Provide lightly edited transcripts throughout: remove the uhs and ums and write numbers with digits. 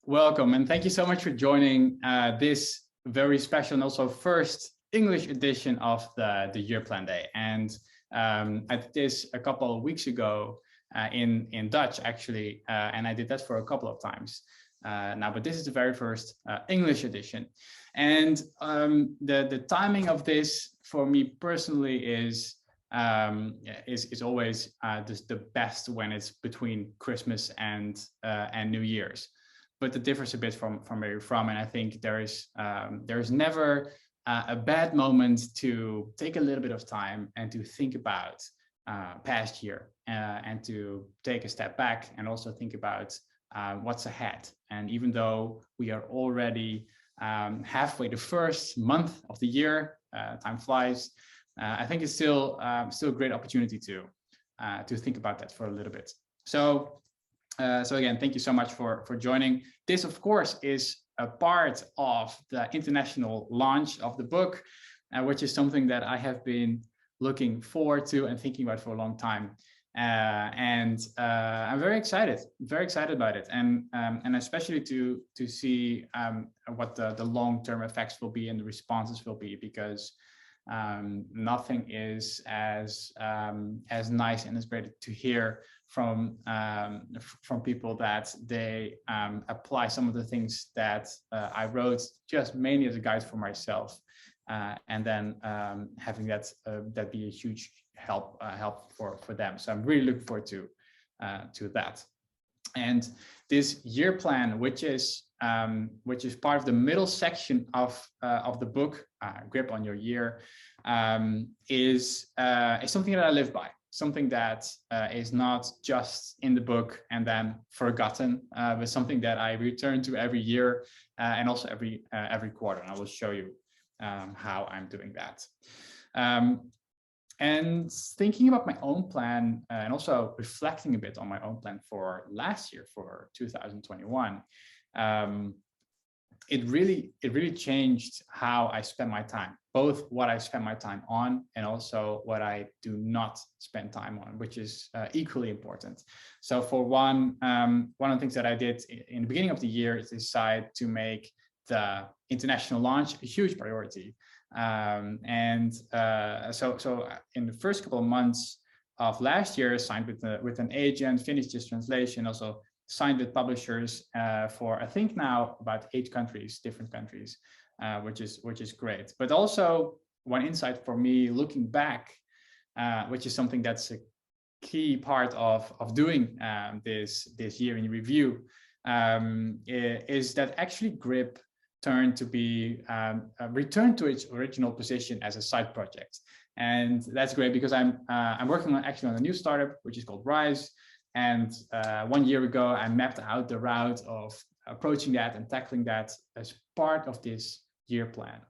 Welcome, and thank you so much for joining this very special and also first English edition of the Year Plan Day. And I did this a couple of weeks ago in Dutch, actually, and I did that for a couple of times now, but this is the very first English edition. And the timing of this for me personally is always just the best when it's between Christmas and New Year's. But it differs a bit from where you're from, and I think there's never a bad moment to take a little bit of time and to think about past year and to take a step back and also think about what's ahead. And even though we are already halfway the first month of the year, time flies. I think it's still a great opportunity to think about that for a little bit. So again, thank you so much for joining. This, of course, is a part of the international launch of the book, which is something that I have been looking forward to and thinking about for a long time. And I'm very excited about it, and especially to see what the long-term effects will be and the responses will be, because nothing is as nice and as great to hear from people that they apply some of the things that I wrote just mainly as a guide for myself, and then having that be a huge help for them. So I'm really looking forward to that. And this year plan, which is part of the middle section of the book, Grip on Your Year, is something that I live by, something that is not just in the book and then forgotten, but something that I return to every year and also every quarter. And I will show you how I'm doing that. And thinking about my own plan and also reflecting a bit on my own plan for last year, for 2021, it really changed how I spend my time, both what I spend my time on and also what I do not spend time on, which is equally important. So for one of the things that I did in the beginning of the year is decide to make the international launch a huge priority. So in the first couple of months of last year, signed with an agent, finished this translation, also signed with publishers for I think now about 8 countries, different countries, which is great. But also one insight for me looking back, which is something that's a key part of doing this year in review, is that actually Grip turned to be returned to its original position as a side project. And that's great because I'm working on a new startup, which is called Rise. And 1 year ago, I mapped out the route of approaching that and tackling that as part of this year plan.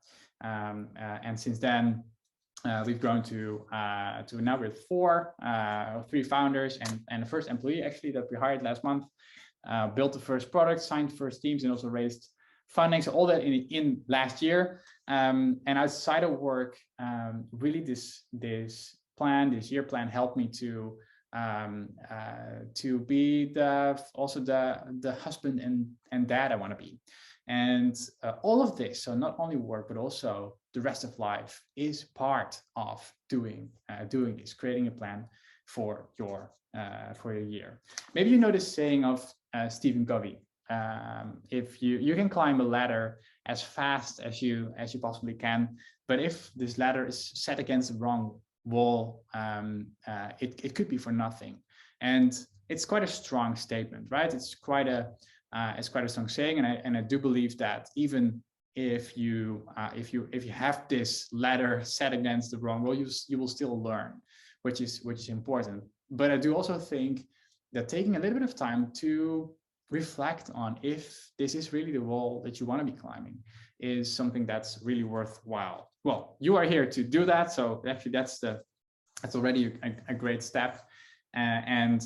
And since then, we've grown to now with 3 founders and the first employee actually that we hired last month, built the first product, signed first teams, and also raised funding. So all that in last year. And outside of work, really this year plan helped me to be the husband and dad I want to be. And all of this, so not only work, but also the rest of life, is part of doing this, creating a plan for your year. Maybe you know this saying of Stephen Covey. If you can climb a ladder as fast as you possibly can, but if this ladder is set against the wrong wall, it could be for nothing. And it's quite a strong statement, right? It's quite a strong saying, and I do believe that even if you have this ladder set against the wrong wall, you will still learn, which is important. But I do also think that taking a little bit of time to reflect on if this is really the wall that you want to be climbing is something that's really worthwhile. Well, you are here to do that, so actually that's already a great step and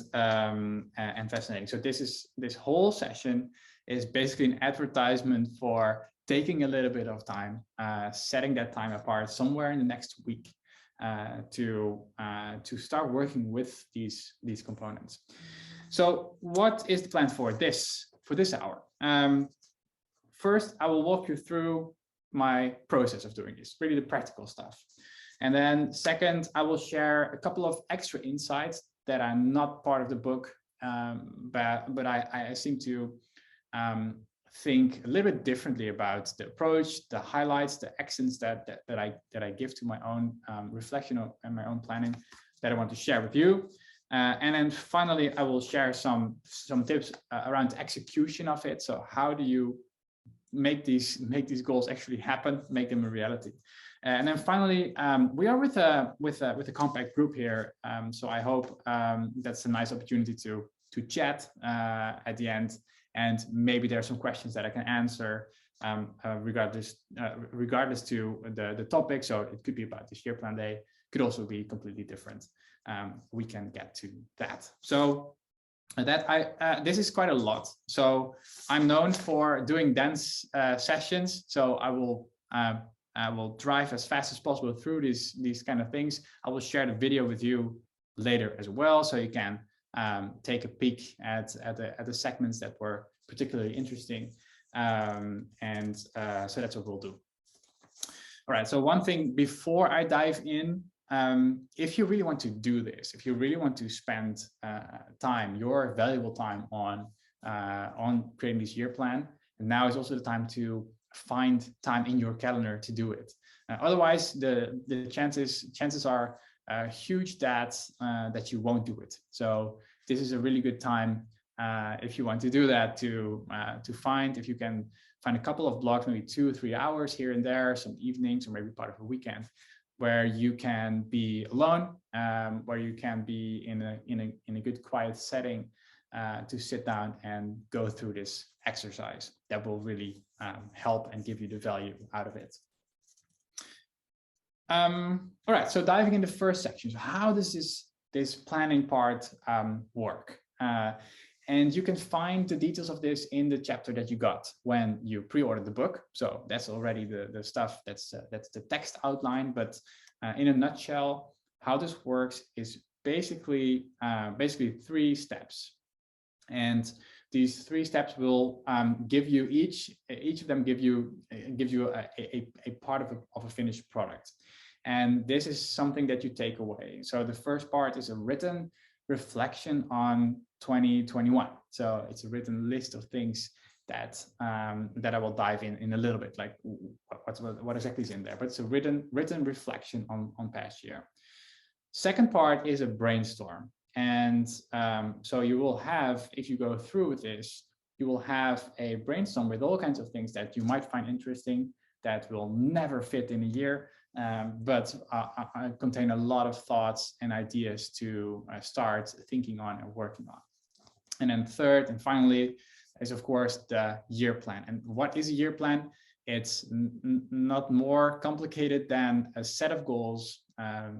fascinating. So this whole session is basically an advertisement for taking a little bit of time, setting that time apart somewhere in the next week to start working with these components. So what is the plan for this hour? First, I will walk you through my process of doing this, really the practical stuff. And then second, I will share a couple of extra insights that are not part of the book, but I seem to think a little bit differently about the approach, the highlights, the accents that I give to my own reflection and my own planning that I want to share with you. And then finally, I will share some tips around the execution of it. So how do you make these goals actually happen, make them a reality? And then finally, we are with a compact group here, so I hope that's a nice opportunity to chat at the end, and maybe there are some questions that I can answer regardless to the topic. So it could be about this year plan day, could also be completely different. We can get to that. So this is quite a lot. So I'm known for doing dense sessions. So I will drive as fast as possible through these kind of things. I will share the video with you later as well, so you can take a peek at the segments that were particularly interesting. So that's what we'll do. All right. So one thing before I dive in. If you really want to do this, if you really want to spend time, your valuable time on creating this year plan, and now is also the time to find time in your calendar to do it. Otherwise, the chances are huge that you won't do it. So this is a really good time if you want to do that, to find, if you can find a couple of blocks, maybe 2 or 3 hours here and there, some evenings or maybe part of a weekend, where you can be alone, where you can be in a good quiet setting to sit down and go through this exercise that will really help and give you the value out of it. All right, so diving in the first section, so how does this planning part work? And you can find the details of this in the chapter that you got when you pre-ordered the book. So that's already the stuff, that's the text outline. But in a nutshell, how this works is basically 3 steps. And these 3 steps will give you each of them give you a part of a finished product. And this is something that you take away. So the first part is a written reflection on 2021. So it's a written list of things that I will dive in a little bit, like what exactly is in there. But it's a written reflection on past year. Second part is a brainstorm. And so you will have, if you go through with this, you will have a brainstorm with all kinds of things that you might find interesting, that will never fit in a year, but contain a lot of thoughts and ideas to start thinking on and working on. And then third and finally is, of course, the year plan. And what is a year plan? It's not more complicated than a set of goals,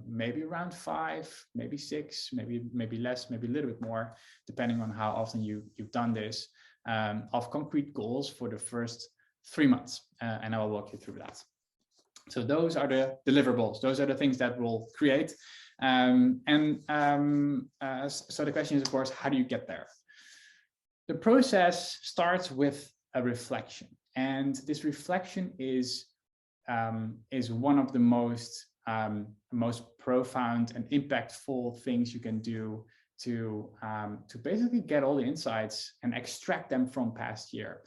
maybe around 5, maybe 6, maybe less, maybe a little bit more, depending on how often you've done this, of concrete goals for the first 3 months. And I will walk you through that. So those are the deliverables. Those are the things that we'll create. So the question is, of course, how do you get there? The process starts with a reflection. And this reflection is one of the most profound and impactful things you can do to basically get all the insights and extract them from past year.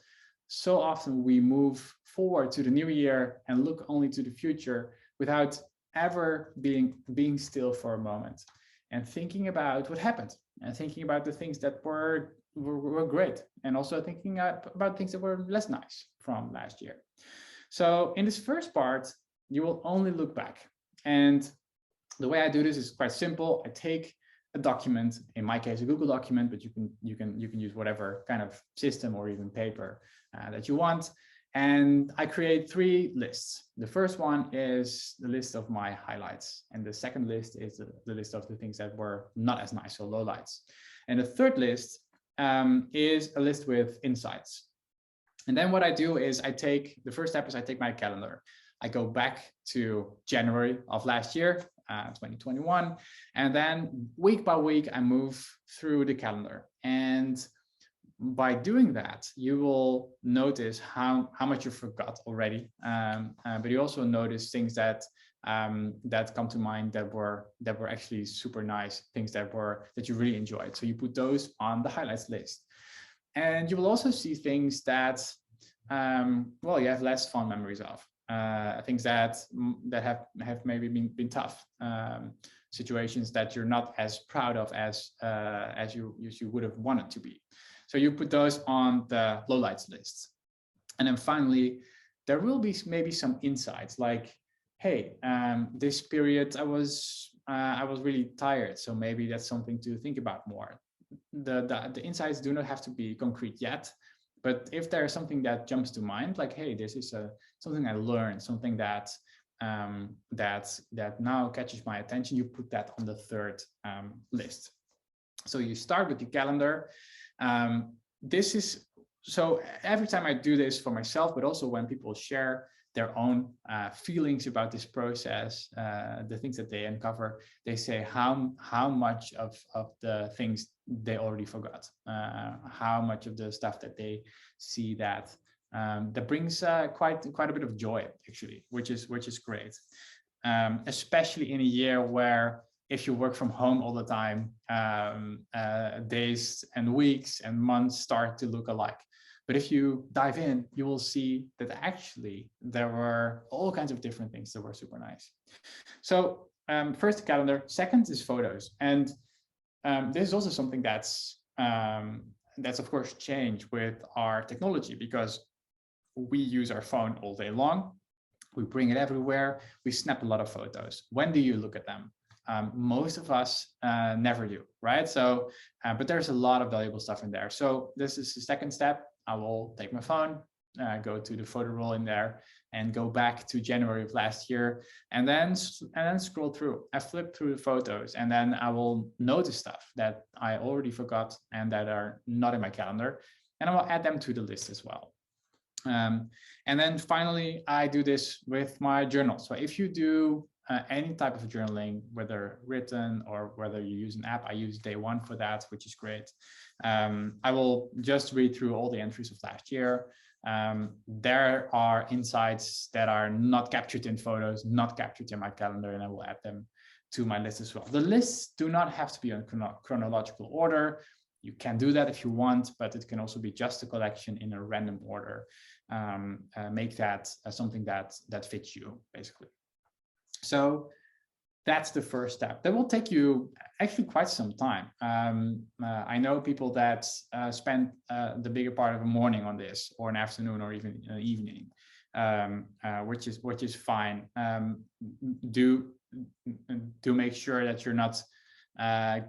So often we move forward to the new year and look only to the future without ever being still for a moment and thinking about what happened and thinking about the things that were great, and also thinking about things that were less nice from last year. So in this first part, you will only look back. And the way I do this is quite simple. I take a document, in my case, a Google document, but you can use whatever kind of system or even paper that you want. And I create 3 lists. The first one is the list of my highlights. And the second list is the list of the things that were not as nice, so lowlights. And the third list is a list with insights. And then what I do is the first step is I take my calendar. I go back to January of last year, 2021. And then week by week, I move through the calendar. And by doing that, you will notice how much you forgot already, but you also notice things that that come to mind that were actually super nice, things that you really enjoyed. So you put those on the highlights list, and you will also see things that well, you have less fond memories of, things that have maybe been tough, situations that you're not as proud of as you would have wanted to be. So you put those on the lowlights list. And then finally, there will be maybe some insights like, hey, this period I was really tired, so maybe that's something to think about more. The insights do not have to be concrete yet, but if there's something that jumps to mind, like, hey, this is something I learned, something that that now catches my attention, you put that on the third list. So you start with the calendar. This is, so every time I do this for myself, but also when people share their own feelings about this process, the things that they uncover, they say how much of the things they already forgot, how much of the stuff that they see that that brings quite a bit of joy, actually, which is great, especially in a year where, if you work from home all the time, days and weeks and months start to look alike. But if you dive in, you will see that actually there were all kinds of different things that were super nice. So first, the calendar. Second is photos. And this is also something that's of course changed with our technology, because we use our phone all day long. We bring it everywhere. We snap a lot of photos. When do you look at them? Most of us never do, right? So, but there's a lot of valuable stuff in there. So this is the second step. I will take my phone, go to the photo roll in there, and go back to January of last year, and then scroll through. I flip through the photos, and then I will notice stuff that I already forgot and that are not in my calendar, and I will add them to the list as well. And then finally, I do this with my journal. So if you do any type of journaling, whether written or whether you use an app, I use Day One for that, which is great. I will just read through all the entries of last year. There are insights that are not captured in photos, not captured in my calendar, and I will add them to my list as well. The lists do not have to be in chronological order. You can do that if you want, but it can also be just a collection in a random order. Make that something that fits you, basically. So that's the first step. That will take you actually quite some time. I know people that spend the bigger part of a morning on this, or an afternoon, or even an evening, which is fine. Do make sure that you're not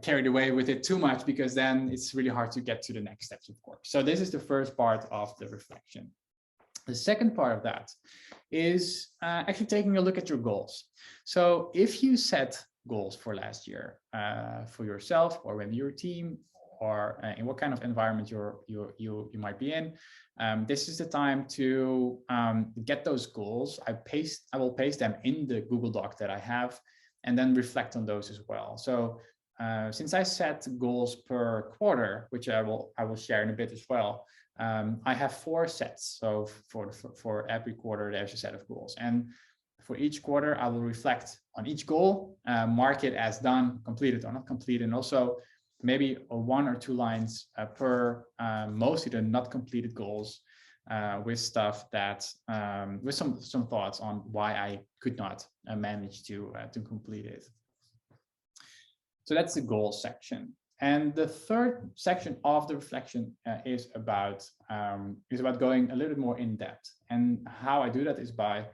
carried away with it too much, because then it's really hard to get to the next steps, of course. So this is the first part of the reflection. The second part of that is actually taking a look at your goals. So if you set goals for last year, for yourself, or maybe your team, or in what kind of environment you might be in, this is the time to get those goals. I will paste them in the Google Doc that I have, and then reflect on those as well. So since I set goals per quarter, which I will share in a bit as well, I have 4 sets. So for every quarter, there's a set of goals. And for each quarter, I will reflect on each goal, mark it as done, completed or not completed, and also maybe 1 or 2 lines per mostly the not completed goals, with stuff that with some thoughts on why I could not manage to complete it. So that's the goal section. And the third section of the reflection is about going a little bit more in depth. And how I do that is by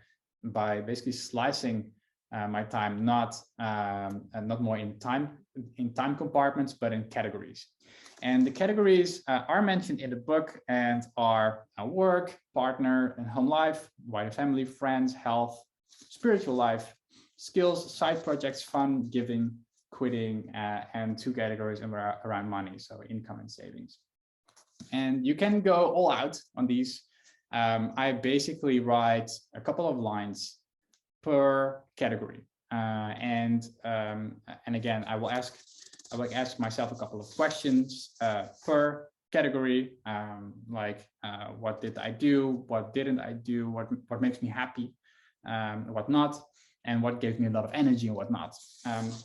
basically slicing my time, not more in time compartments, but in categories. And the categories are mentioned in the book and are work, partner and home life, wider family, friends, health, spiritual life, skills, side projects, fun, giving, quitting, and 2 categories around money, so income and savings. And you can go all out on these. I basically write a couple of lines per category, and again, I will ask myself a couple of questions per category, like what did I do, what didn't I do, what makes me happy, what not, and what gave me a lot of energy and what not.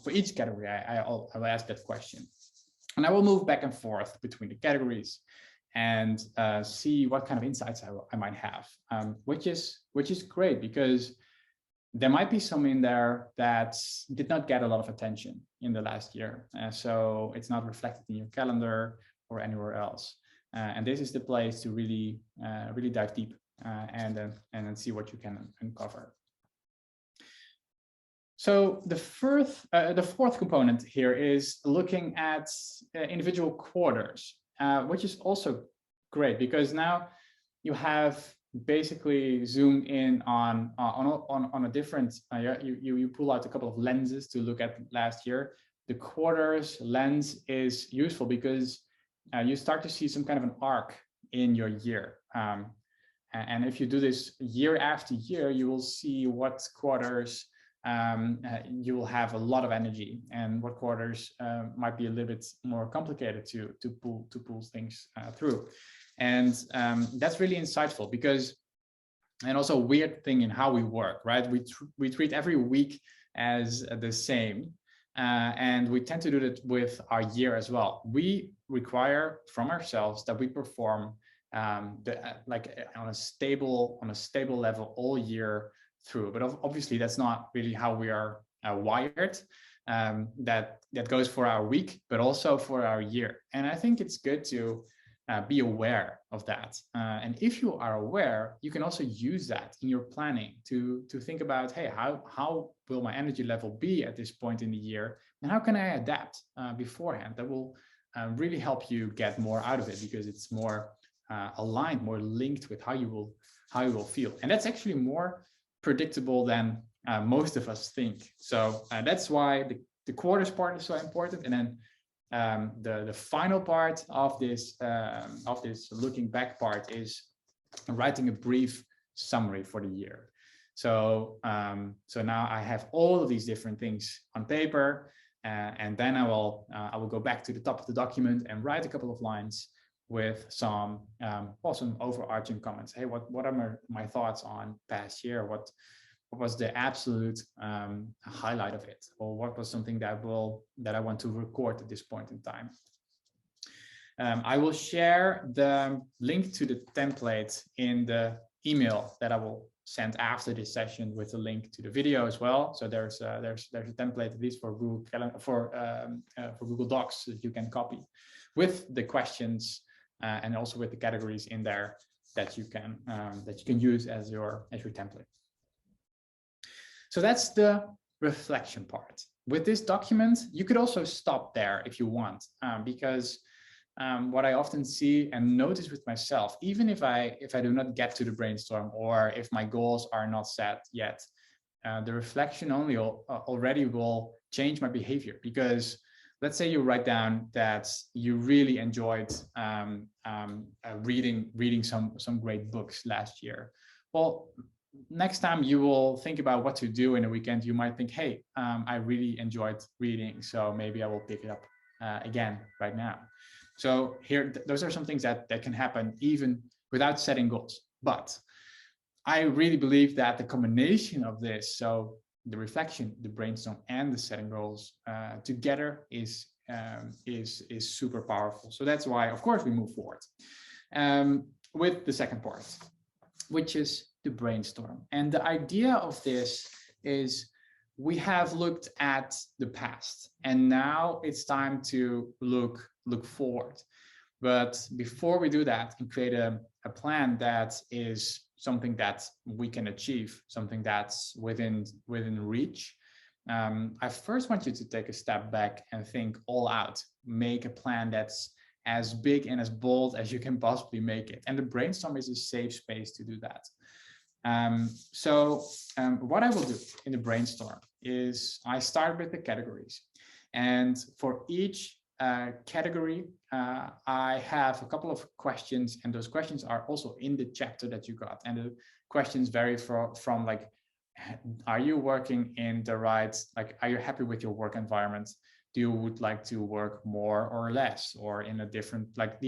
For each category, I will ask that question. And I will move back and forth between the categories and see what kind of insights I might have, which is great, because there might be some in there that did not get a lot of attention in the last year. So it's not reflected in your calendar or anywhere else. And this is the place to really dive deep and then see what you can uncover. So the fourth component here is looking at individual quarters, which is also great, because now you have basically zoomed in on a different. You pull out a couple of lenses to look at last year. The quarters lens is useful because you start to see some kind of an arc in your year. And if you do this year after year, you will see what quarters you will have a lot of energy, and what quarters might be a little bit more complicated to pull things through. And that's really insightful, because, and also a weird thing in how we work, right? We treat every week as the same, and we tend to do that with our year as well. We require from ourselves that we perform like on a stable level all year through. But obviously that's not really how we are wired. That goes for our week, but also for our year. And I think it's good to be aware of that. And if you are aware, you can also use that in your planning to think about, hey, how will my energy level be at this point in the year? And how can I adapt beforehand? That will really help you get more out of it, because it's more aligned, more linked with how you will feel. And that's actually more predictable than most of us think. So that's why the quarters part is so important. And then the final part of this looking back part is writing a brief summary for the year. So now I have all of these different things on paper, and then I will go back to the top of the document and write a couple of lines with some overarching comments. Hey, what are my thoughts on past year? What was the absolute highlight of it, or what was something that I want to record at this point in time? I will share the link to the template in the email that I will send after this session, with a link to the video as well. So there's a template, at least for Google Calendar, for Google Docs, that you can copy with the questions and also with the categories in there that you can use as your template. So that's the reflection part. With this document, you could also stop there if you want, because what I often see and notice with myself, even if I do not get to the brainstorm, or if my goals are not set yet, the reflection already will change my behavior. Because let's say you write down that you really enjoyed reading some great books last year. Well, next time you will think about what to do in a weekend, you might think, hey, I really enjoyed reading, so maybe I will pick it up again right now. So here, those are some things that can happen even without setting goals. But I really believe that the combination of this, so the reflection, the brainstorm, and the setting goals together is super powerful. So that's why, of course, we move forward with the second part, which is the brainstorm. And the idea of this is, we have looked at the past, and now it's time to look forward. But before we do that and create a plan that is something that we can achieve, something that's within reach, I first want you to take a step back and think all out. Make a plan that's as big and as bold as you can possibly make it. And the brainstorm is a safe space to do that. What I will do in the brainstorm is I start with the categories. And for each category, I have a couple of questions, and those questions are also in the chapter that you got. And the questions vary from like, are you working in the right, like, are you happy with your work environment? you would like to work more or less, or in a different, like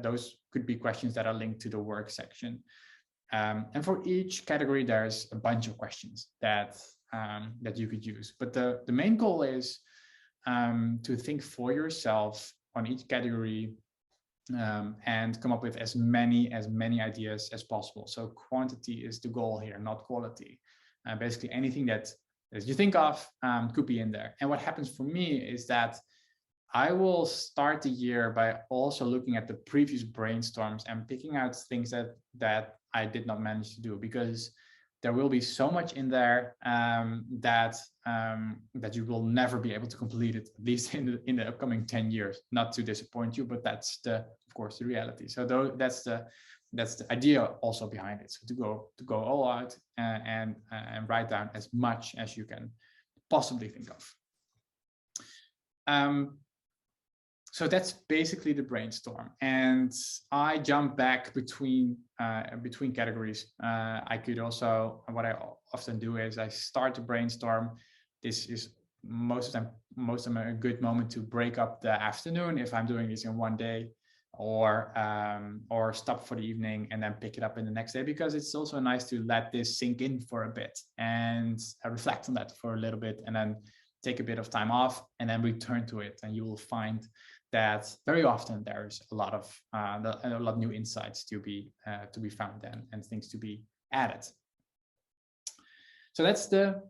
those could be questions that are linked to the work section. And for each category, there's a bunch of questions that you could use. But the main goal is to think for yourself on each category, and come up with as many ideas as possible. So quantity is the goal here, not quality. Basically, anything that you think of could be in there. And what happens for me is that I will start the year by also looking at the previous brainstorms and picking out things that I did not manage to do, because there will be so much in there that you will never be able to complete it, at least in the upcoming 10 years. Not to disappoint you, but that's of course the reality. So that's the idea also behind it. So to go all out and write down as much as you can possibly think of. So that's basically the brainstorm, and I jump back between categories. I could also, what I often do is I start to brainstorm. This is most of them a good moment to break up the afternoon if I'm doing this in one day, or stop for the evening and then pick it up in the next day, because it's also nice to let this sink in for a bit and reflect on that for a little bit, and then take a bit of time off and then return to it, and you will find that very often there's a lot of new insights to be found and things to be added. So that's the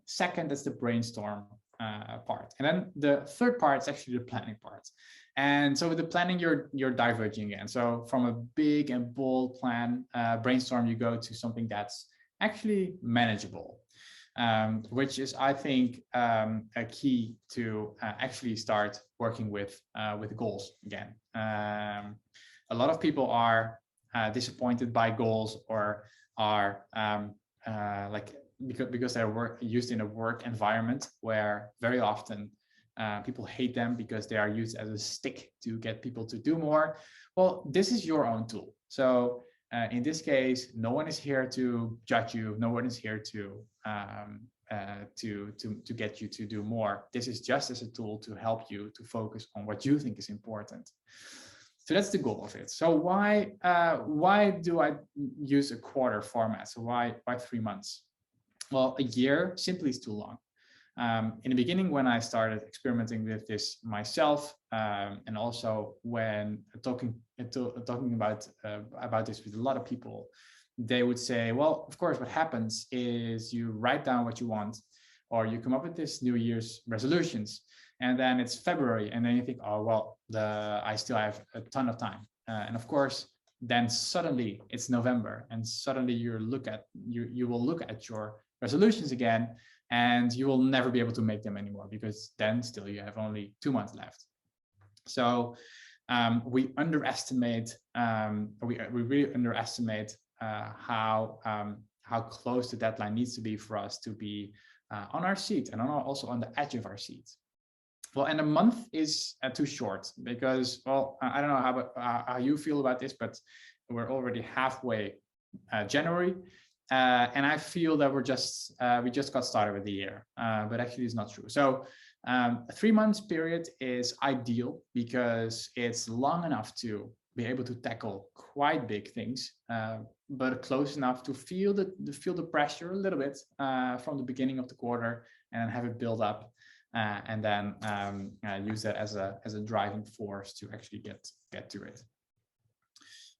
brainstorm part. And then the third part is actually the planning part. And so with the planning, you're diverging again. So from a big and bold plan brainstorm, you go to something that's actually manageable. Which is, I think, a key to actually start working with goals again. A lot of people are disappointed by goals, or are because they're used in a work environment where very often people hate them because they are used as a stick to get people to do more. Well, this is your own tool. So in this case, no one is here to judge you. No one is here to get you to do more. This is just as a tool to help you to focus on what you think is important. So that's the goal of it. So why do I use a quarter format? So why 3 months? Well, a year simply is too long. In the beginning, when I started experimenting with this myself, and also when talking about this with a lot of people, they would say, well, of course, what happens is you write down what you want, or you come up with this New Year's resolutions, and then it's February, and then you think, oh, well, I still have a ton of time. And of course, then suddenly it's November, and suddenly you will look at your resolutions again, and you will never be able to make them anymore, because then still you have only 2 months left. So we underestimate, we really underestimate how close the deadline needs to be for us to be on our seat, and also on the edge of our seat. Well, and a month is too short, because, well, I don't know how you feel about this, but we're already halfway January, and I feel that we just got started with the year, but actually it's not true. So a 3 months period is ideal, because it's long enough to be able to tackle quite big things, but close enough to feel the pressure a little bit from the beginning of the quarter, and then have it build up, and then use that as a driving force to actually get to it.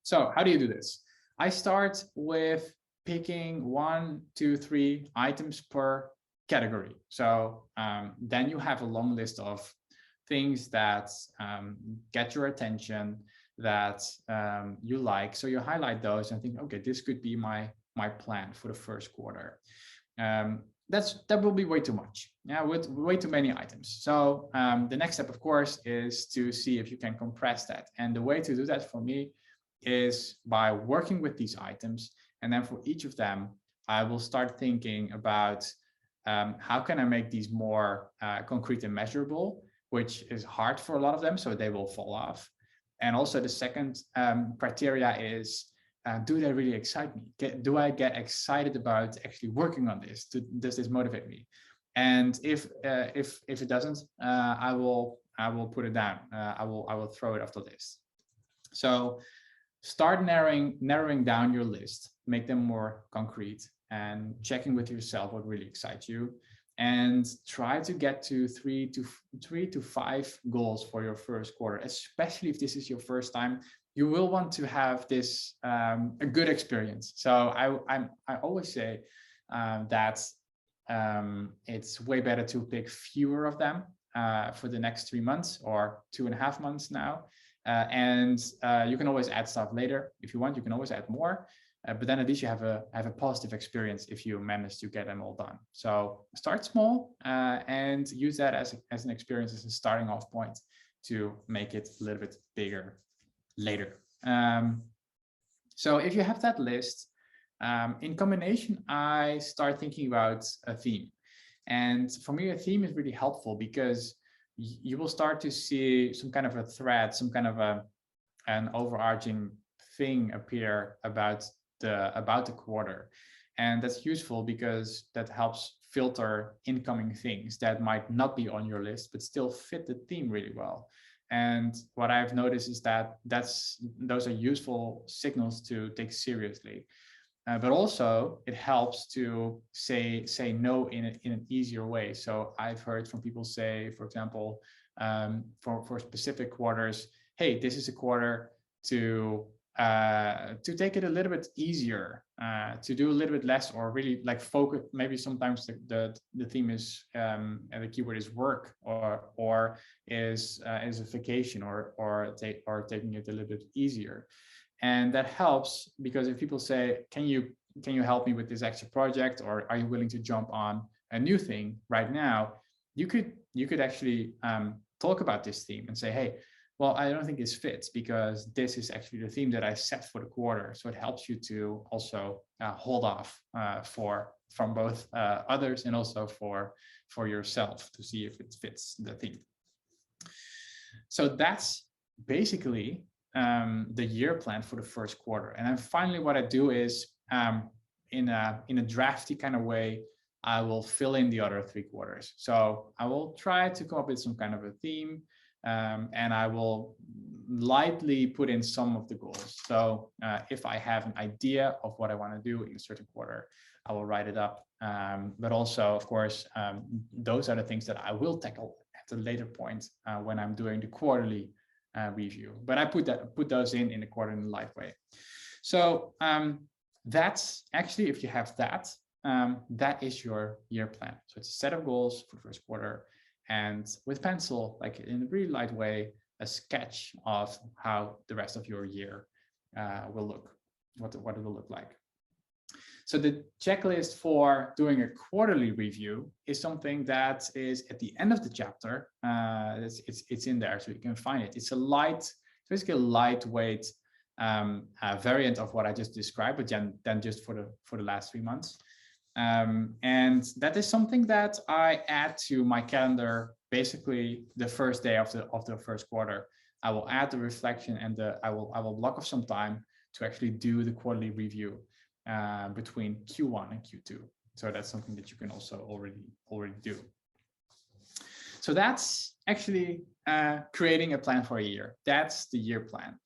So how do you do this? I start with picking 1, 2, 3 items per category. So then you have a long list of things that get your attention, that you like. So you highlight those and think, okay, this could be my plan for the first quarter. That will be way too much. Yeah, with way too many items. So the next step, of course, is to see if you can compress that. And the way to do that for me is by working with these items. And then for each of them, I will start thinking about how can I make these more concrete and measurable, which is hard for a lot of them, so they will fall off. And also the second criteria is, do they really excite me? Do I get excited about actually working on this? Does this motivate me? And if it doesn't, I will I will put it down. I will throw it off the list. So start narrowing down your list, make them more concrete, and checking with yourself what really excites you, and try to get to three to five goals for your first quarter. Especially if this is your first time, you will want to have this a good experience. So I always say that it's way better to pick fewer of them for the next 3 months or 2.5 months now. And you can always add stuff later. If you want, you can always add more. But then at least you have a positive experience if you manage to get them all done. So start small and use that as an experience, as a starting off point to make it a little bit bigger later. So if you have that list, in combination, I start thinking about a theme. And for me, a theme is really helpful because you will start to see some kind of a thread, some kind of an overarching thing appear about the quarter. And that's useful because that helps filter incoming things that might not be on your list, but still fit the theme really well. And what I've noticed is that those are useful signals to take seriously. But also it helps to say no in an easier way. So I've heard from people say, for example, for specific quarters, hey, this is a quarter to take it a little bit easier, to do a little bit less, or really like focus. Maybe sometimes the theme is and the keyword is work, or is a vacation, or taking it a little bit easier. And that helps because if people say, can you help me with this extra project, or are you willing to jump on a new thing right now, you could actually talk about this theme and say, hey, well, I don't think this fits because this is actually the theme that I set for the quarter. So it helps you to also hold off from both others and also for yourself to see if it fits the theme. So that's basically the year plan for the first quarter. And then finally, what I do is in a drafty kind of way, I will fill in the other 3 quarters. So I will try to come up with some kind of a theme, and I will lightly put in some of the goals. So if I have an idea of what I want to do in a certain quarter, I will write it up. But also, of course, those are the things that I will tackle at a later point when I'm doing the quarterly review. But I put those in a quarterly live way. So that's actually, if you have that, that is your year plan. So it's a set of goals for the first quarter, and with pencil, like in a really light way, a sketch of how the rest of your year will look, what it will look like. So the checklist for doing a quarterly review is something that is at the end of the chapter. It's in there, so you can find it. It's basically a lightweight variant of what I just described, but then just for the last 3 months. And that is something that I add to my calendar basically the first day of the first quarter. I will add the reflection, and I will block off some time to actually do the quarterly review between Q1 and Q2. So that's something that you can also already do. So that's actually creating a plan for a year. That's the year plan.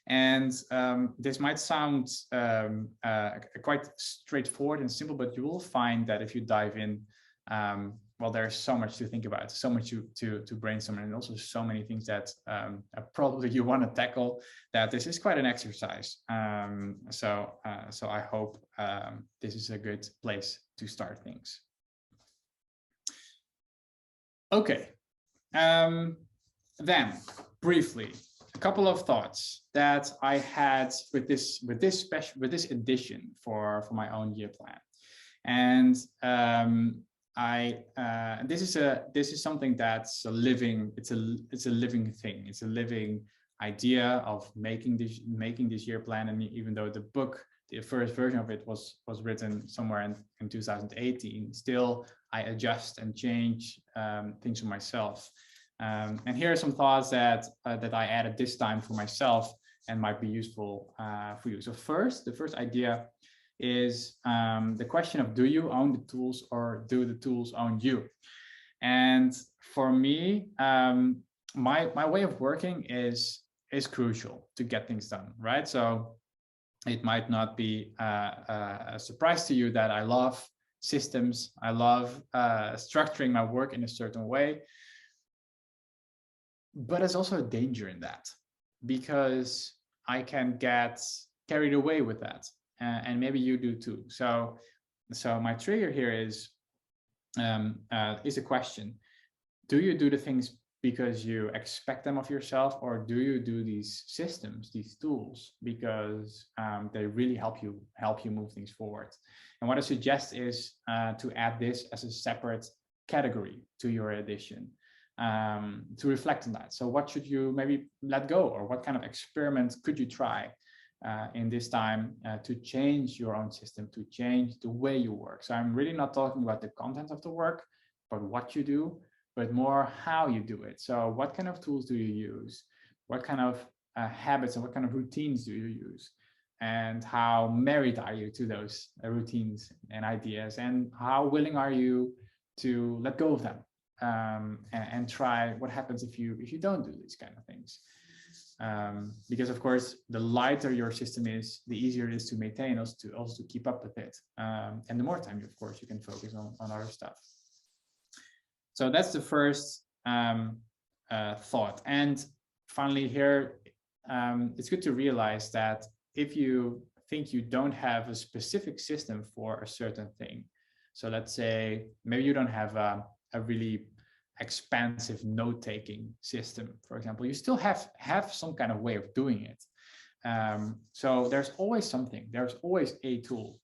And this might sound quite straightforward and simple, but you will find that if you dive in, well, there's so much to think about, so much to brainstorm, and also so many things that probably you want to tackle, that this is quite an exercise. So I hope this is a good place to start things. Okay, then briefly, a couple of thoughts that I had with this edition for my own year plan, and this is something that's a living thing. It's a living idea of making this year plan. And even though the first version of it was written somewhere in 2018, still I adjust and change things for myself. And here are some thoughts that I added this time for myself and might be useful for you. So the first idea is the question of, do you own the tools or do the tools own you? And for me, my way of working is crucial to get things done, right? So it might not be a surprise to you that I love systems. I love structuring my work in a certain way. But there's also a danger in that, because I can get carried away with that. And maybe you do too. So my trigger here is a question. Do you do the things because you expect them of yourself, or do you do these systems, these tools, because they really help you move things forward? And what I suggest is to add this as a separate category to your edition, to reflect on that. So what should you maybe let go, or what kind of experiment could you try in this time to change your own system, to change the way you work? So I'm really not talking about the content of the work, but what you do, but more how you do it. So what kind of tools do you use? What kind of habits and what kind of routines do you use? And how married are you to those routines and ideas? And how willing are you to let go of them and try what happens if you don't do these kind of things? Because of course, the lighter your system is, the easier it is to maintain, also to keep up with it. And the more time, of course, you can focus on other stuff. So that's the first thought. And finally here, it's good to realize that if you think you don't have a specific system for a certain thing, so let's say maybe you don't have a really expansive note-taking system, for example, you still have some kind of way of doing it. So there's always something, there's always a tool.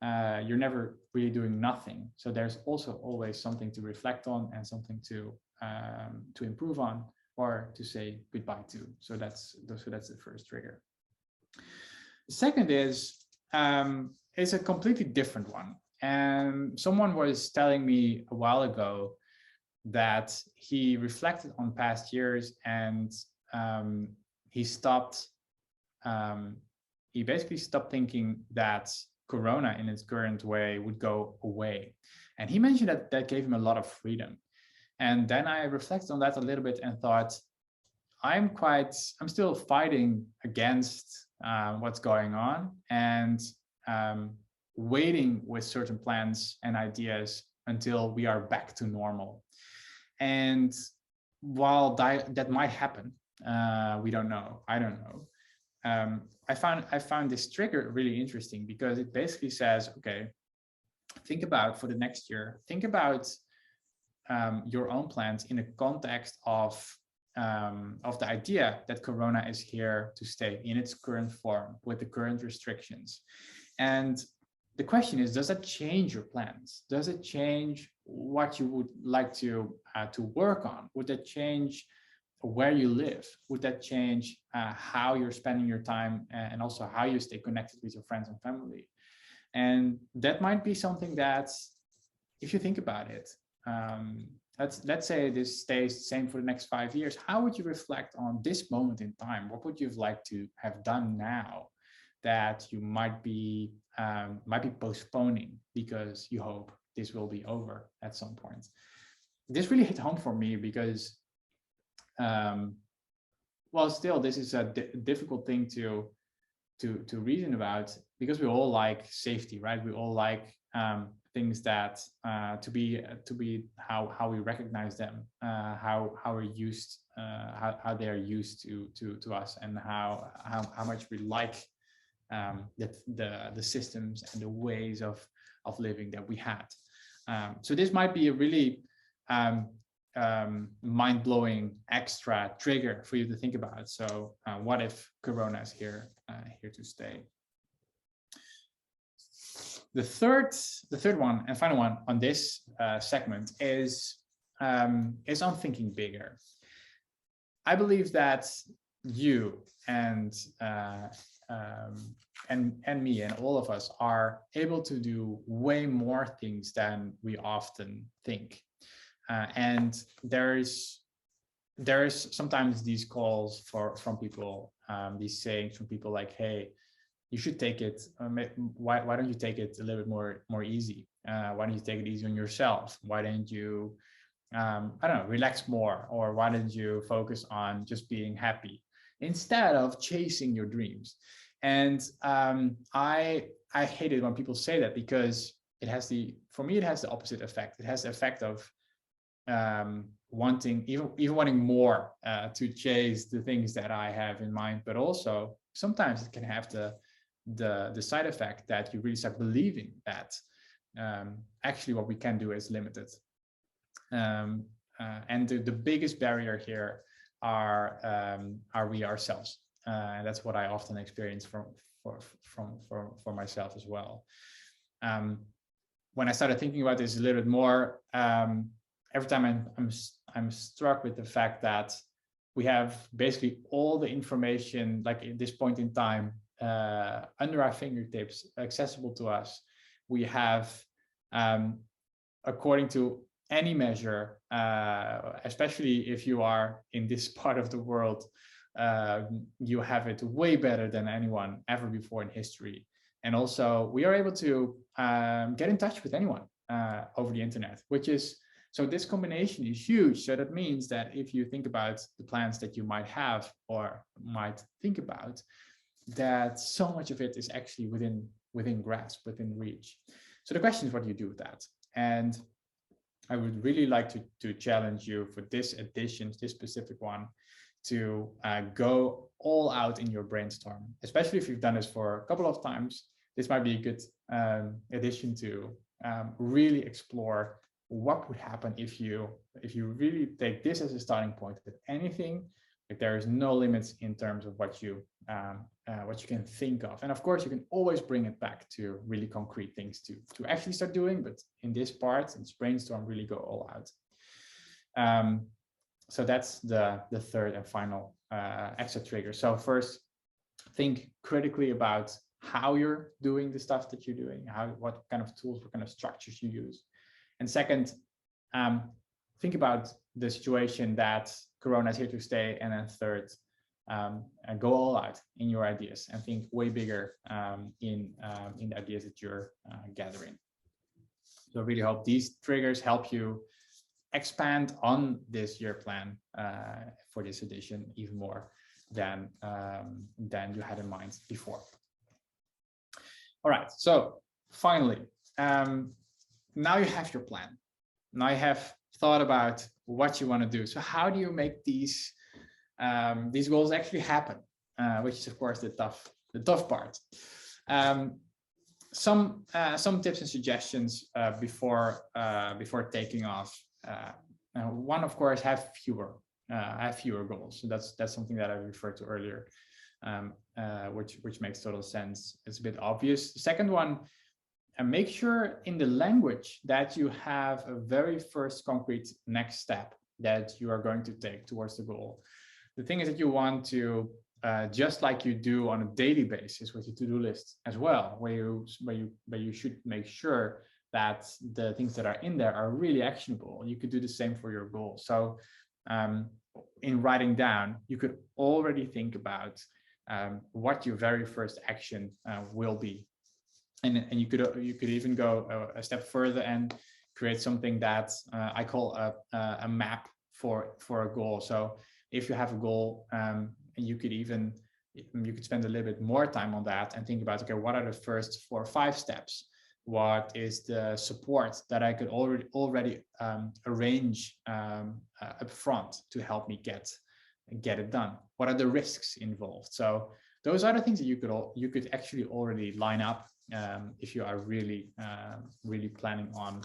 You're never really doing nothing. So there's also always something to reflect on and something to improve on, or to say goodbye to. So that's the first trigger. The second is a completely different one. And someone was telling me a while ago that he reflected on past years, and he basically stopped thinking that Corona in its current way would go away. And he mentioned that gave him a lot of freedom. And then I reflected on that a little bit and thought, I'm still fighting against what's going on, and waiting with certain plans and ideas until we are back to normal. And while that might happen, we don't know. I don't know. I found this trigger really interesting, because it basically says, okay, think about for the next year, think about your own plans in the context of the idea that Corona is here to stay in its current form with the current restrictions. And the question is, does that change your plans? Does it change what you would like to work on? Would that change where you live? Would that change how you're spending your time, and also how you stay connected with your friends and family? And that might be something that, if you think about it, let's say this stays the same for the next 5 years, how would you reflect on this moment in time? What would you like to have done now that you might be postponing because you hope this will be over at some point? This really hit home for me, because well, still, this is a difficult thing to reason about, because we all like safety, right? We all like things that to be how we recognize them, how we're used, how they are used to us, and how much we like the systems and the ways of living that we had. So this might be a really mind-blowing extra trigger for you to think about. So what if Corona is here to stay? The third one and final one on this segment is on thinking bigger. I believe that you and me and all of us are able to do way more things than we often think. And there is sometimes these calls from people, these sayings from people like, hey, you should take it, why don't you take it a little bit more easy? Why don't you take it easy on yourself? Why don't you I don't know, relax more, or why don't you focus on just being happy instead of chasing your dreams? And I hate it when people say that, because for me, it has the opposite effect. It has the effect of wanting, even wanting more to chase the things that I have in mind, but also sometimes it can have the side effect that you really start believing that actually what we can do is limited. And the biggest barrier here are we ourselves. And that's what I often experience for myself as well. When I started thinking about this a little bit more, every time I'm struck with the fact that we have basically all the information, like at this point in time, under our fingertips, accessible to us. We have, according to any measure, especially if you are in this part of the world, you have it way better than anyone ever before in history. And also we are able to get in touch with anyone over the internet, so this combination is huge. So that means that if you think about the plans that you might have or might think about, that so much of it is actually within grasp, within reach. So the question is, what do you do with that? And I would really like to challenge you for this edition, this specific one, to go all out in your brainstorm, especially if you've done this for a couple of times. This might be a good addition to really explore what would happen if you really take this as a starting point with anything. Like, there is no limits in terms of what you can think of, and of course you can always bring it back to really concrete things to actually start doing. But in this part, in brainstorm, really go all out. So that's the third and final extra trigger. So first, think critically about how you're doing the stuff that you're doing, what kind of tools, what kind of structures you use. And second, think about the situation that Corona is here to stay. And then third, go all out in your ideas and think way bigger in the ideas that you're gathering. So I really hope these triggers help you expand on this year plan for this edition even more than you had in mind before. All right, so finally, now you have your plan. Now you have thought about what you want to do. So how do you make these goals actually happen? Which is, of course, the tough part. Some tips and suggestions before taking off. One, of course, have fewer goals. So that's something that I referred to earlier, which makes total sense. It's a bit obvious. The second one, and make sure in the language that you have a very first concrete next step that you are going to take towards the goal. The thing is that you want to, just like you do on a daily basis with your to-do list as well, where you should make sure that the things that are in there are really actionable. You could do the same for your goal. So in writing down, you could already think about what your very first action will be. And you could even go a step further and create something that I call a map for a goal. So if you have a goal, you could spend a little bit more time on that and think about, okay, what are the first 4 or 5 steps? What is the support that I could already arrange up front to help me get it done? What are the risks involved? So those are the things that you could actually already line up if you are really planning on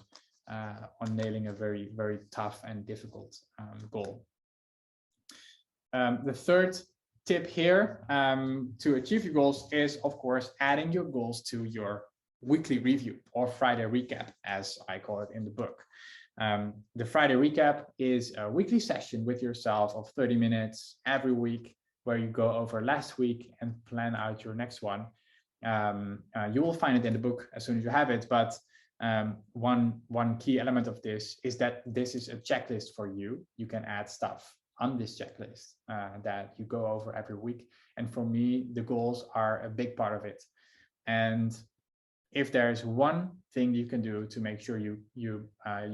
nailing a very, very tough and difficult goal. The third tip here to achieve your goals is, of course, adding your goals to your weekly review, or Friday recap, as I call it in the book. The Friday recap is a weekly session with yourself of 30 minutes every week, where you go over last week and plan out your next one. You will find it in the book as soon as you have it, but one key element of this is that this is a checklist for you. You can add stuff on this checklist that you go over every week. And for me, the goals are a big part of it. And if there's one thing you can do to make sure you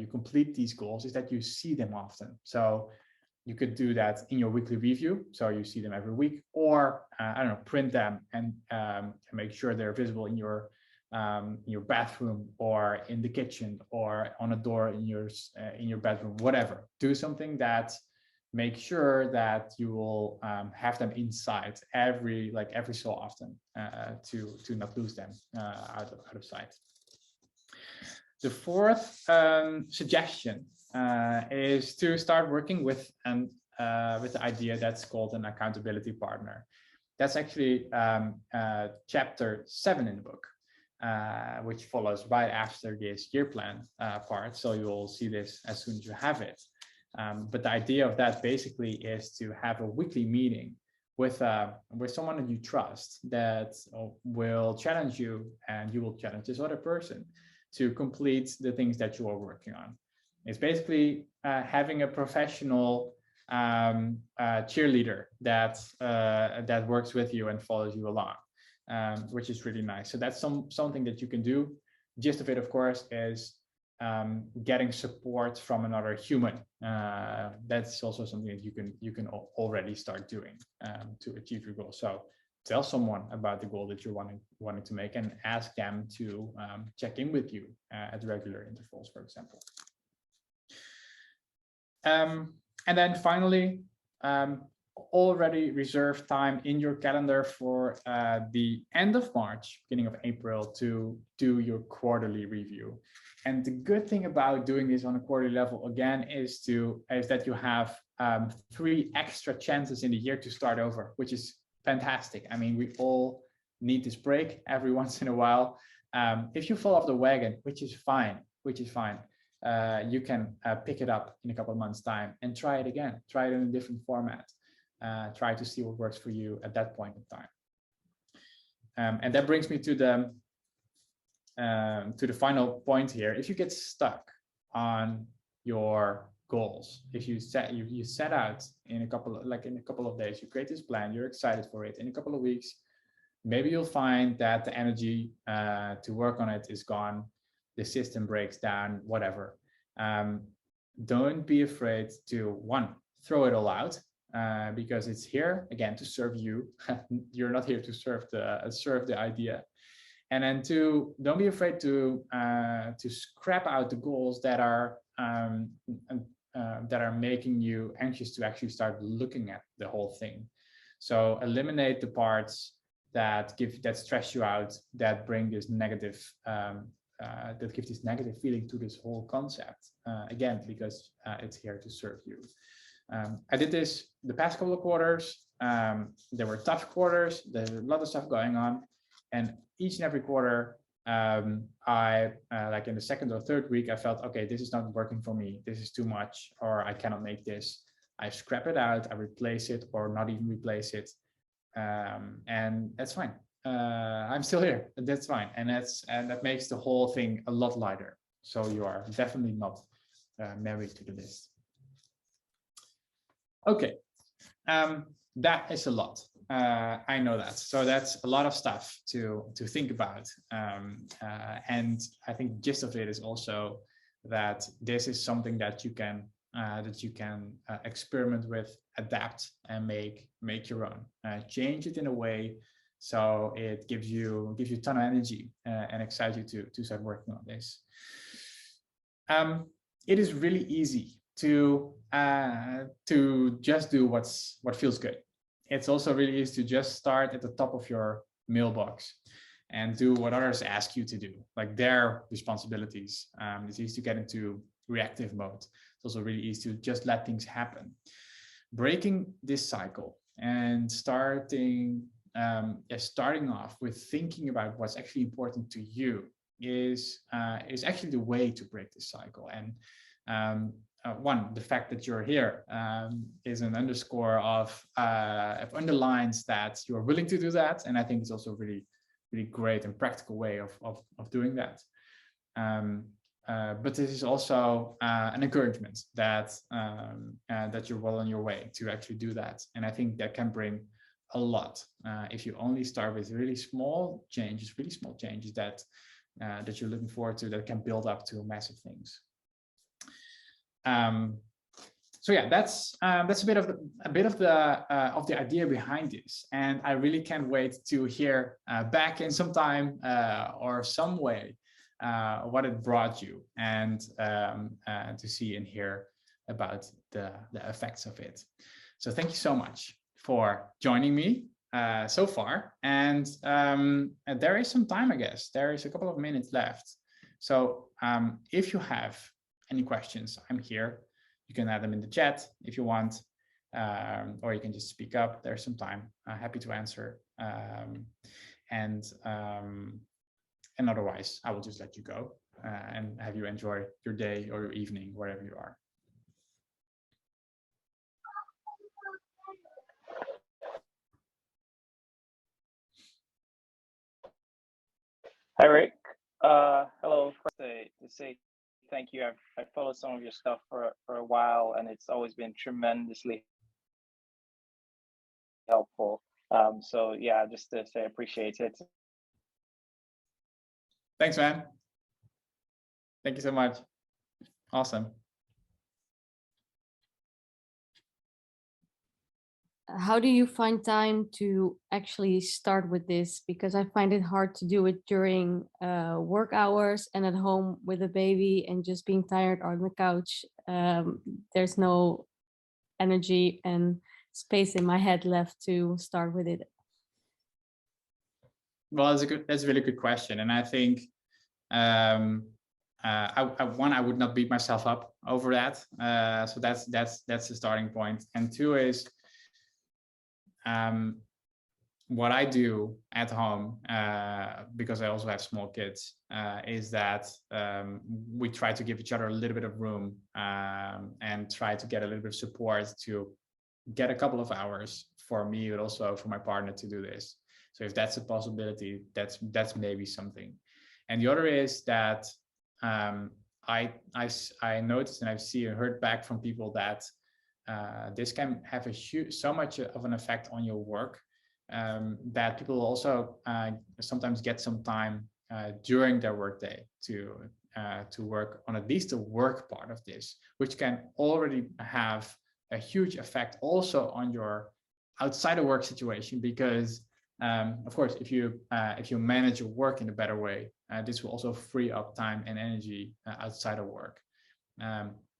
complete these goals, is that you see them often. So you could do that in your weekly review, so you see them every week, or I don't know, print them and make sure they're visible in your bathroom or in the kitchen or on a door in your bedroom, whatever. Do something that make sure that you will have them inside every so often to not lose them out of sight. The fourth suggestion is to start working with the idea that's called an accountability partner. That's actually chapter 7 in the book, which follows right after this year plan part. So you will see this as soon as you have it. But the idea of that basically is to have a weekly meeting with someone that you trust, that will challenge you, and you will challenge this other person to complete the things that you are working on. It's basically having a professional cheerleader that works with you and follows you along, which is really nice. So that's something that you can do. Gist of it, of course, is getting support from another human. That's also something that you can already start doing to achieve your goal. So tell someone about the goal that you're wanting to make, and ask them to check in with you at regular intervals, for example. And then finally, already reserve time in your calendar for the end of March, beginning of April, to do your quarterly review. And the good thing about doing this on a quarterly level, again, is that you have 3 extra chances in the year to start over, which is fantastic. I mean, we all need this break every once in a while. If you fall off the wagon, which is fine, you can pick it up in a couple of months' time and try it again. Try it in a different format. Try to see what works for you at that point in time. And that brings me to the final point here. If you get stuck on your goals, if you set out in a couple of days, you create this plan, you're excited for it. In a couple of weeks, maybe you'll find that the energy to work on it is gone, the system breaks down, whatever. Don't be afraid to, one, throw it all out, because it's here again to serve you. You're not here to serve the idea. And then two, don't be afraid to scrap out the goals that are making you anxious to actually start looking at the whole thing. So eliminate the parts that stress you out, that bring this negative that give this negative feeling to this whole concept, again, because it's here to serve you. I did this the past couple of quarters. There were tough quarters. There's a lot of stuff going on, and each and every quarter, I like in the second or third week, I felt, okay, this is not working for me. This is too much, or I cannot make this. I scrap it out, I replace it, or not even replace it, and that's fine. I'm still here. That's fine, and that makes the whole thing a lot lighter. So you are definitely not married to the list. Okay, that is a lot. I know that. So that's a lot of stuff to think about, and I think the gist of it is also that this is something that you can experiment with, adapt, and make your own. Change it in a way so it gives you a ton of energy and excites you to start working on this. It is really easy to just do what feels good. It's also really easy to just start at the top of your mailbox and do what others ask you to do, like their responsibilities. It's easy to get into reactive mode. It's also really easy to just let things happen. Breaking this cycle and starting off with thinking about what's actually important to you is actually the way to break this cycle. And one, the fact that you're here is an underscore of underlines that you're willing to do that, and I think it's also a really, really great and practical way of doing that. But this is also an encouragement that you're well on your way to actually do that, and I think that can bring a lot if you only start with really small changes that that you're looking forward to that can build up to massive things. So yeah, that's a bit of the idea behind this, and I really can't wait to hear back in some time or some way what it brought you, and to see and hear about the effects of it. So thank you so much for joining me so far, and there is some time, I guess. There is a couple of minutes left. So if you have any questions, I'm here. You can add them in the chat if you want, or you can just speak up. There's some time. Happy to answer. And otherwise, I will just let you go and have you enjoy your day or your evening, wherever you are. Hi, Rick. Hello. To say thank you. I've followed some of your stuff for a while, and it's always been tremendously helpful. So yeah, just to say appreciate it. Thanks, man. Thank you so much. Awesome. How do you find time to actually start with this? Because I find it hard to do it during work hours and at home with a baby and just being tired on the couch. There's no energy and space in my head left to start with it. Well, that's a really good question, and I think I would not beat myself up over that. So that's the starting point. And two is what I do at home, because I also have small kids, is that we try to give each other a little bit of room and try to get a little bit of support to get a couple of hours for me, but also for my partner to do this. So if that's a possibility, that's maybe something. And the other is that I noticed, and I've seen and heard back from people that this can have so much of an effect on your work that people also sometimes get some time during their workday to work on at least the work part of this, which can already have a huge effect also on your outside of work situation, because of course, if you manage your work in a better way, this will also free up time and energy outside of work.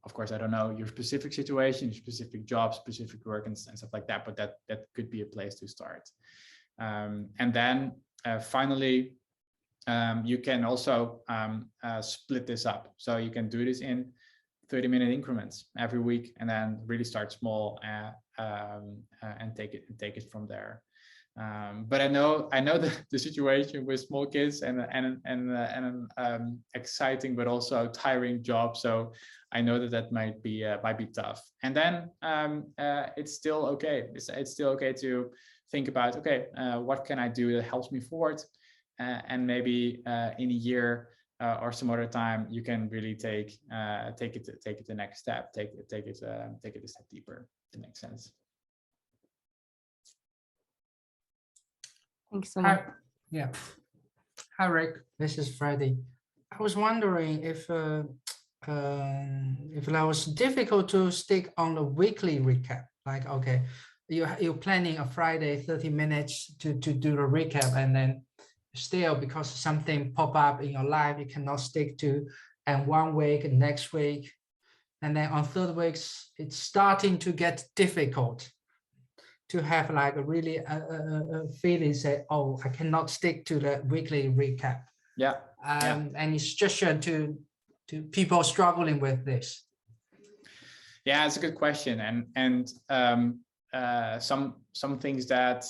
Of course, I don't know your specific situation, your specific job, specific work, and stuff like that, but that could be a place to start. And then finally, you can also split this up. So you can do this in 30-minute increments every week, and then really start small and take it from there. But I know the situation with small kids and an exciting but also tiring job. So I know that might be tough. And then it's still okay. It's still okay to think about, okay, what can I do that helps me forward? And maybe in a year or some other time, you can really take it to the next step. Take it a step deeper. If it makes sense. Thanks so much. Yeah. Hi, Rick. This is Freddie. I was wondering if that was difficult to stick on the weekly recap. Like, okay, you're planning a Friday 30 minutes to do the recap, and then still because something pop up in your life you cannot stick to, and 1 week, next week, and then on third weeks it's starting to get difficult to have like a really feeling, say, oh, I cannot stick to the weekly recap. Yeah. Any suggestion to people struggling with this? Yeah, it's a good question, and some things that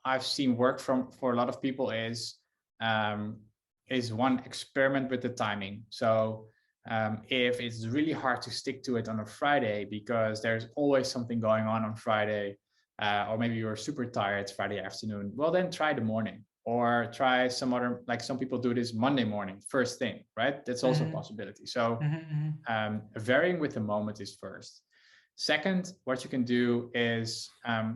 I've seen work for a lot of people is one, experiment with the timing. So if it's really hard to stick to it on a Friday because there's always something going on Friday, or maybe you're super tired Friday afternoon, well, then try the morning, or try some other, like some people do this Monday morning, first thing, right? That's also a possibility. So varying with the moment is first. Second, what you can do is,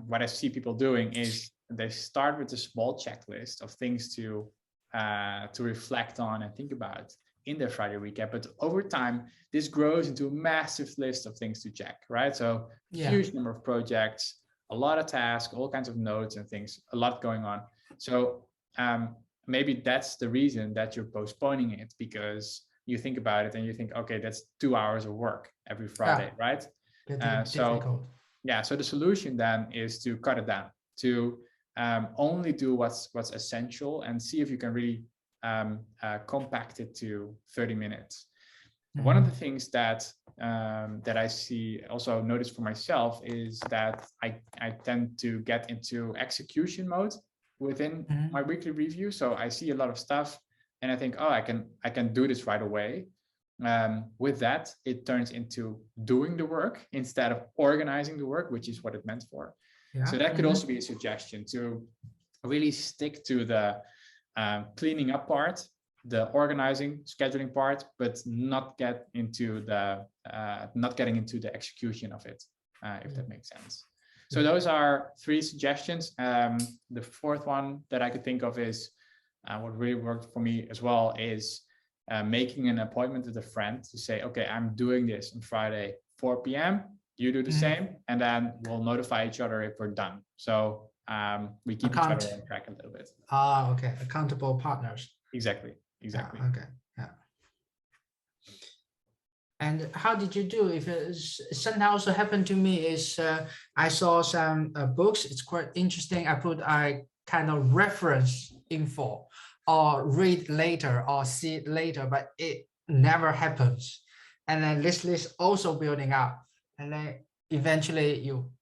what I see people doing is they start with a small checklist of things to to reflect on and think about in their Friday recap. But over time, this grows into a massive list of things to check, right? So huge number of projects, a lot of tasks, all kinds of notes and things, a lot going on. So maybe that's the reason that you're postponing it, because you think about it and you think, okay, that's 2 hours of work every Friday, right? So the solution then is to cut it down, to only do what's essential, and see if you can really compact it to 30 minutes. One of the things that I see, also notice for myself, is that I tend to get into execution mode within my weekly review. So I see a lot of stuff and I think, oh, I can do this right away. With that, it turns into doing the work instead of organizing the work, which is what it meant for. So that could also be a suggestion, to really stick to the cleaning up part, the organizing, scheduling part, but not getting into the execution of it, if that makes sense. So those are 3 suggestions. The 4th one that I could think of is what really worked for me as well is making an appointment with a friend to say, okay, I'm doing this on Friday, 4 p.m. You do the same, and then we'll notify each other if we're done. So we keep each other on track a little bit. Okay. Accountable partners. Exactly. Okay. Yeah. And how did you do? If something also happened to me is I saw some books. It's quite interesting. I kind of reference info or read later or see it later, but it never happens. And then this list also building up, and then eventually you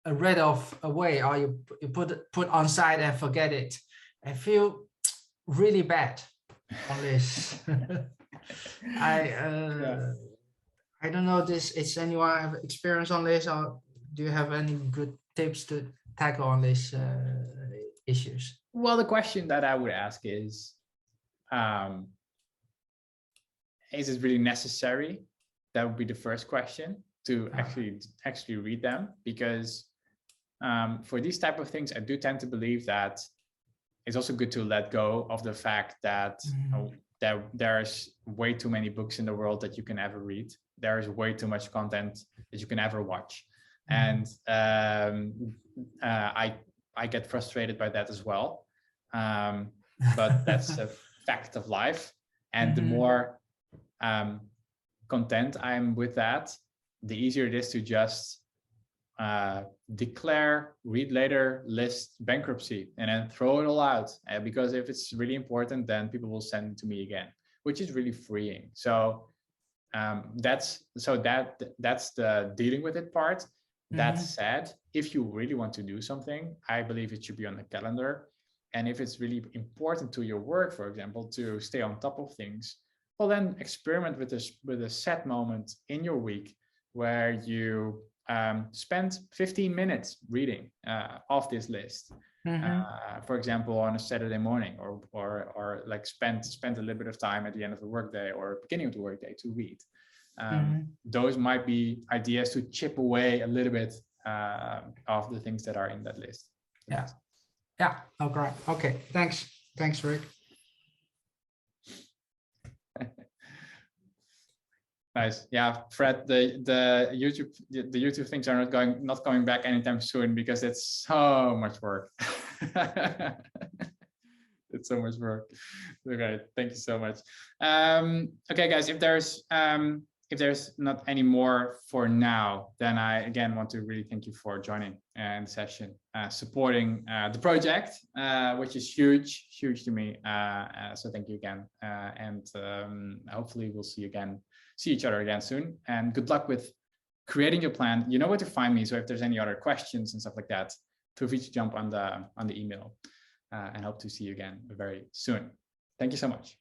read off away, or you put on side and forget it. I feel really bad on this. I don't know this. Is anyone have experience on this, or do you have any good tips to tackle on these issues? Well, the question that I would ask is it really necessary? That would be the first question, to actually read them, because for these type of things, I do tend to believe that it's also good to let go of the fact that there's way too many books in the world that you can ever read. There is way too much content that you can ever watch. And I get frustrated by that as well. But that's a fact of life. And the more content I'm with that, the easier it is to just declare, read later, list, bankruptcy, and then throw it all out. Because if it's really important, then people will send it to me again, which is really freeing. So that's the dealing with it part. That said, if you really want to do something, I believe it should be on the calendar. And if it's really important to your work, for example, to stay on top of things, well, then experiment with a set moment in your week where you spend 15 minutes reading off this list. For example, on a Saturday morning, or like spend a little bit of time at the end of the workday or beginning of the workday to read. Those might be ideas to chip away a little bit of the things that are in that list. Yeah. Oh, great. Okay. Thanks, Rick. Nice. Yeah, Fred, the YouTube things are not coming back anytime soon, because it's so much work. It's so much work. Okay, thank you so much. Okay, guys, if there's not any more for now, then I again want to really thank you for joining the session, supporting the project, which is huge to me. So thank you again, and hopefully we'll see each other again soon. And good luck with creating your plan. You know where to find me. So if there's any other questions and stuff like that, feel free to jump on the email, and hope to see you again very soon. Thank you so much.